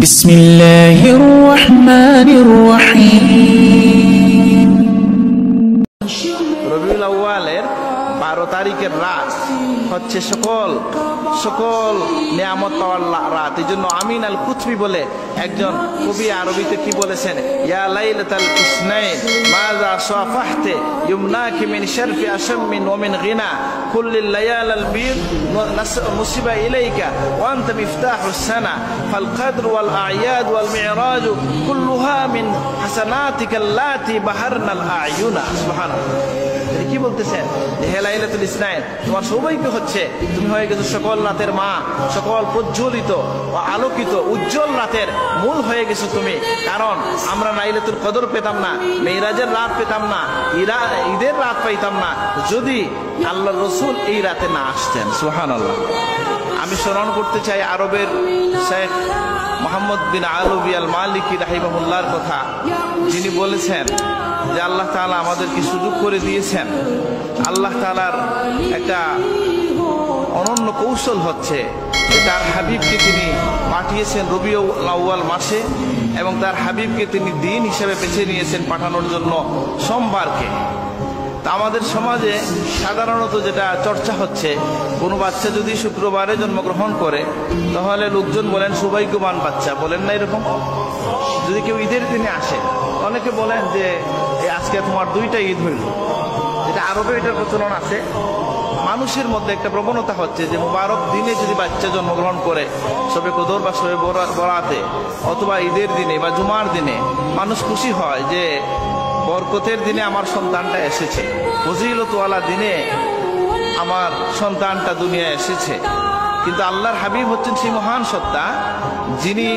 بسم الله الرحمن الرحيم রবিউল আউয়ালের 12 তারিখের রাত হচ্ছে সকল নিয়ামত পাওয়ার রাত। এই জন্য আমিন আল কুতবি বলে একজন কবি আরবিতে কি বলেছেন, ইয়া লাইলাতাল ইসনাইন মাযা সাফাহতে ইউমনাকি মিন শারফি আশমিন ওয়া মিন গিনা কুল্লিল লায়ালাল বীর মুসিবা ইলাইকা ওয়া আনতা মিফতাহুস সানা ফাল কদর ওয়াল আ'য়াদ ওয়াল মি'রাজ কুল্লুহা মিন হাসানাতিকা আল্লাতি বাহারনাল আ'য়ুনা। সুবহানাল্লাহ। কি বলতেছেন যে হে লাইলাতুল ইসনাইন, তোমার সৌভাগ্য হচ্ছে তুমি হয়ে গেছো সকল রাতের মা, সকল প্রজ্বলিত ও আলোকিত উজ্জ্বল রাতের মূল হয়ে গেছো তুমি। কারণ আমরা লাইলাতুল কদর পেতাম না, মেরাজের রাত পেতাম না, ঈদের রাত পাইতাম না যদি আল্লাহর রাসূল এই রাতে না আসতেন। সুবহানাল্লাহ। আমি স্মরণ করতে চাই আরবের শেখ মোহাম্মদ বিন আলবী আল মালিকি রাহিমাহুল্লাহর কথা, যিনি বলেছেন যে আল্লাহ তাআলা আমাদেরকে সুযোগ করে দিয়েছেন। আল্লাহ তাআলার একটা অনন্য কৌশল হচ্ছে যে তার হাবিবকে তিনি পাঠিয়েছেন রবিউল আউয়াল মাসে এবং তার হাবিবকে তিনি দিন হিসেবে বেছে নিয়েছেন পাঠানোর জন্য সোমবারকে। তা আমাদের সমাজে সাধারণত যেটা চর্চা হচ্ছে, কোনো বাচ্চা যদি শুক্রবারে জন্মগ্রহণ করে তাহলে লোকজন বলেন সৌভাগ্যবান বাচ্চা, বলেন না এরকম? যদি কেউ ঈদের দিনে আসে অনেকে বলেন যে আজকে তোমার দুইটা ঈদ হইল। যেটা আরবে এটার প্রচলন আছে। মানুষের মধ্যে একটা প্রবণতা হচ্ছে যে মুবারক দিনে যদি বাচ্চা জন্মগ্রহণ করে, শবে কদর বা শবে বরাতে অথবা ঈদের দিনে বা জুমার দিনে, মানুষ খুশি হয় যে বরকতের দিনে আমার সন্তানটা এসেছে, ফজিলতওয়ালা দিনে আমার সন্তানটা দুনিয়ায় এসেছে। কিন্তু আল্লাহর হাবিব হচ্ছেন সেই মহান সত্তা যিনি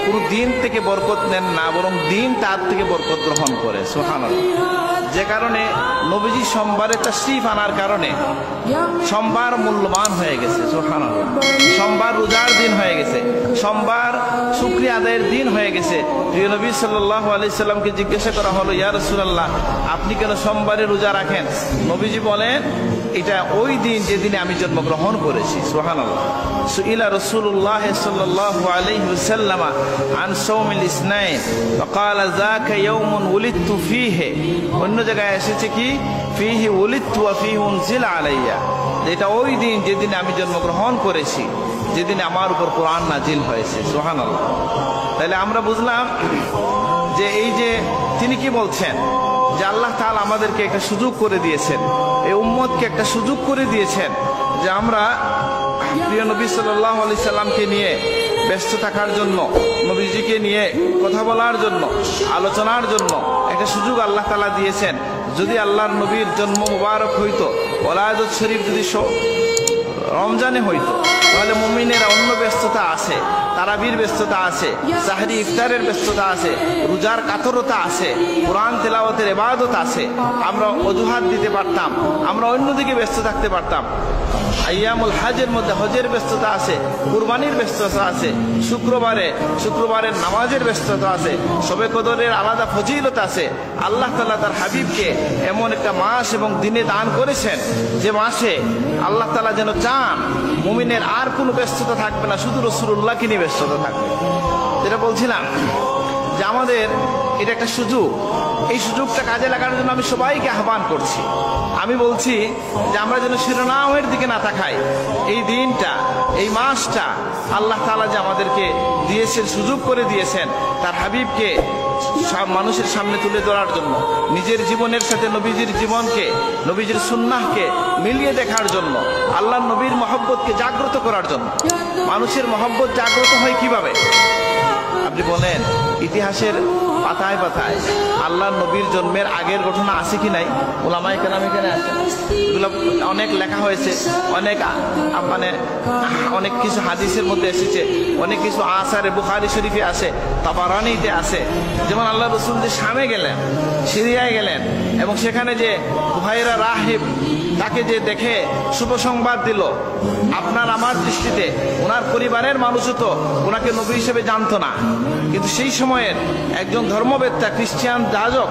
কোনো দিন থেকে বরকত নেন না, বরং দিন তার থেকে বরকত গ্রহণ করে। সুবহানাল্লাহ। যে কারণে নবীজি সোমবারে তাশরীফ আনার কারণে সোমবার মূল্যবান হয়ে গেছে। সুবহানাল্লাহ। সোমবার রোজার দিন হয়ে গেছে, সোমবার শুকরিয়া আদায়ের দিন হয়ে গেছে। প্রিয় নবী সাল্লাল্লাহু আলাইহি সাল্লামকে জিজ্ঞাসা করা হলো, ইয়া রাসূলুল্লাহ, আপনি কেন সোমবারে রোজা রাখেন? নবীজি বলেন, এটা ওই দিন যেদিনে আমি জন্মগ্রহণ করেছি। সুবহানাল্লাহ। সুইলা রাসূলুল্লাহ সাল্লাল্লাহু আলাইহি ওয়াসাল্লাম আন সাওমিল ইসনাইন ফাকালা যাকা ইয়াউমুন উলিদতু ফীহি। অন্য জায়গায় এসেছে কি ফীহি উলিদতু ওয়া ফীহি উনজিলা আলাইয়া, এটা ওই দিন যেদিন আমি জন্মগ্রহণ করেছি, যেদিন আমার উপর কোরআন নাজিল হয়েছে। সুবহানাল্লাহ। তাহলে আমরা বুঝলাম যে এই যে তিনি কি বলছেন যে আল্লাহ তাআলা আমাদেরকে একটা সুযোগ করে দিয়েছেন, এই উম্মতকে একটা সুযোগ করে দিয়েছেন যে আমরা প্রিয় নবী সাল্লাল্লাহু আলাইহি সাল্লামকে নিয়ে ব্যস্ত থাকার জন্য, নবীজিকে নিয়ে কথা বলার জন্য, আলোচনার জন্য একটা সুযোগ আল্লাহ তাআলা দিয়েছেন। যদি আল্লাহর নবীর জন্ম মুবারক হইতো, ওলাদত শরীফ যদি রমজানে হইতো, তাহলে মুমিনের অন্য ব্যস্ততা আছে, তারাবির ব্যস্ততা আছে, সাহরি ইফতারের ব্যস্ততা আছে, রোজার কাতরতা আছে, কোরআন তেলাওয়াতের ইবাদত আছে। আমরা অজুহাত দিতে পারতাম, আমরা অন্যদিকে ব্যস্ত থাকতে পারতাম। আইয়ামুল হজের মধ্যে হজের ব্যস্ততা আছে, কুরবানির ব্যস্ততা আছে, শুক্রবারের নামাজের ব্যস্ততা আছে, শবে কদরের আলাদা ফজিলত আছে। আল্লাহ তাআলা তার হাবিবকে এমন একটা মাস এবং দিনে দান করেছেন যে মাসে আল্লাহ তাআলা যেন চান মুমিনের আর কোনো ব্যস্ততা থাকবে না, শুধু রাসূলুল্লাহকে নিয়ে ব্যস্ততা থাকবে। যেটা বলছিলাম যে আমাদের এটা একটা সুযোগ, এই সুযোগটা কাজে লাগানোর জন্য আমি সবাইকে আহ্বান করছি। আমি বলছি যে আমরা যেন শিরোনামের দিকে না তাকাই। এই দিনটা, এই মাসটা আল্লাহ তাআলা যে আমাদেরকে দিয়েছেন, সুযোগ করে দিয়েছেন তার হাবিবকে সব মানুষের সামনে তুলে ধরার জন্য, নিজের জীবনের সাথে নবীজির জীবনকে, নবীজির সুন্নাহকে মিলিয়ে দেখার জন্য, আল্লাহর নবীর মহব্বতকে জাগ্রত করার জন্য। মানুষের মহব্বত জাগ্রত হয় কিভাবে? আপনি বলেন, ইতিহাসের পাতায় পাতায় আল্লাহর নবীর জন্মের আগের ঘটনা আছে কি নাই? উলামায়ে কেরাম এখানে আছে, এগুলো অনেক লেখা হয়েছে, অনেক কিছু হাদিসের মধ্যে এসেছে, অনেক কিছু আসারে বুখারী শরীফে আছে, তাবারানীতে আছে। যেমন আল্লাহ রাসূল যে শামে গেলেন, সিরিয়ায় গেলেন এবং সেখানে যে বুহাইরা রাহিব তাকে যে দেখে শুভ সংবাদ দিল, আপনার আমার দৃষ্টিতে ওনার পরিবারের মানুষও তো ওনাকে নবী হিসেবে জানতো না, কিন্তু সেই সময়ের একজন ধর্মবেত্তা খ্রিস্টান যাজক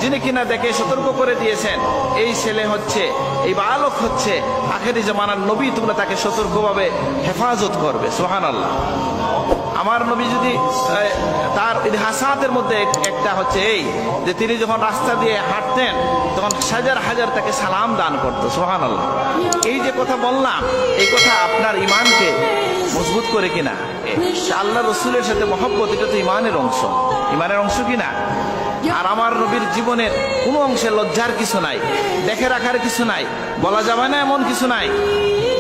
যিনি কিনা দেখে সতর্ক করে দিয়েছেন, এই ছেলে হচ্ছে, এই বালক হচ্ছে আখেরি জামানার নবী, তোমরা তাকে সতর্কভাবে হেফাজত করবে। সুবহানাল্লাহ। আমার নবী যদি তার ইতিহাসাতের মধ্যে একটা হচ্ছে এই যে তিনি যখন রাস্তা দিয়ে হাঁটতেন তখন হাজার হাজার তাকে সালাম দান করতো। সুবহানাল্লাহ। এই যে কথা বললাম, এই কথা আপনার ইমানকে মজবুত করে কিনা? আল্লাহ রসুলের সাথে মহব্বত, এটা তো ইমানের অংশ। ইমানের অংশ কিনা? আর আমার নবীর জীবনের কোনো অংশে লজ্জার কিছু নাই, দেখে রাখার কিছু নাই, বলা যাবে না এমন কিছু নাই।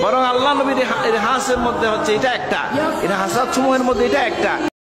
বরং আল্লাহ নবীর ইতিহাসের মধ্যে হচ্ছে এটা একটা, ইতিহাসাত সমূহের মধ্যে এটা একটা।